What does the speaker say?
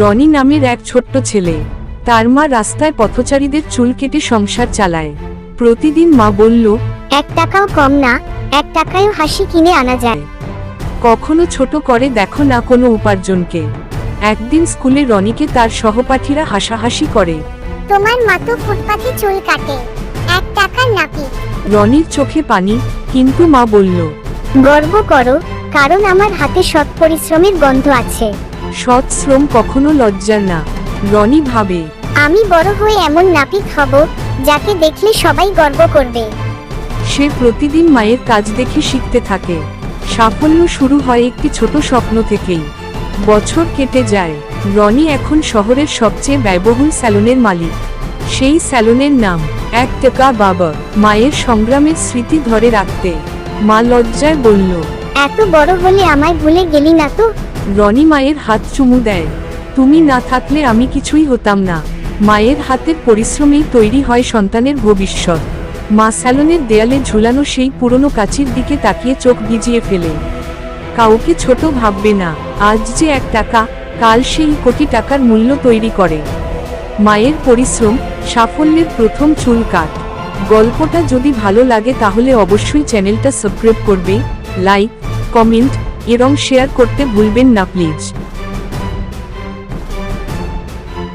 রনি নামের এক ছোট্ট ছেলে। তার মা রাস্তায় পথচারীদের চুল কেটে সংসার চালায়। প্রতিদিন মা বলল, 1 টাকাও কম না, 1 টাকায়ও হাসি কিনে আনা যায়। কখনো ছোট করে দেখো না কোনো উপার্জনকে। একদিন স্কুলে রনিকে তার সহপাঠীরা হাসাহাসি করে। তোমার মা তো ফুটপাথে চুল কাটে, 1 টাকার নাপিত। রনির চোখে পানি, কিন্তু মা বলল, গর্ব করো, কারণ আমার হাতে সৎ পরিশ্রমের গন্ধ আছে। সৎ শ্রম কখনো লজ্জার না। রনি ভাবে, আমি বড় হয়ে এমন নাপিত হব যাকে দেখলে সবাই গর্ব করবে। সে প্রতিদিন মায়ের কাজ দেখে শিখতে থাকে। সাফল্য শুরু হয় একটি ছোট স্বপ্ন থেকেই। বছর কেটে যায়। রনি এখন শহরের সবচেয়ে ব্যয়বহুল স্যালনের মালিক। সেই স্যালনের নাম 1 টাকা বাবা। মায়ের সংগ্রামের স্মৃতি ধরে রাখতে মা লজ্জায় বলল, এত বড় হলে আমায় ভুলে গেলি না তো? রনি মায়ের হাত চুমু দেয়। তুমি না থাকলে আমি কিছুই হতাম না। মায়ের হাতের পরিশ্রমেই তৈরি হয় সন্তানের ভবিষ্যৎ। মা স্যালনের দেয়ালে ঝুলানো সেই পুরনো কাচির দিকে তাকিয়ে চোখ ভিজিয়ে ফেলে। কাউকে ছোট ভাববে না। আজ যে 1 টাকা, কাল সেই কোটি টাকার মূল্য তৈরি করে। মায়ের পরিশ্রম, সাফল্যের প্রথম চুল কাট। গল্পটা যদি ভালো লাগে তাহলে অবশ্যই চ্যানেলটা সাবস্ক্রাইব করবে, লাইক, কমেন্ট এবং শেয়ার করতে ভুলবেন না প্লিজ।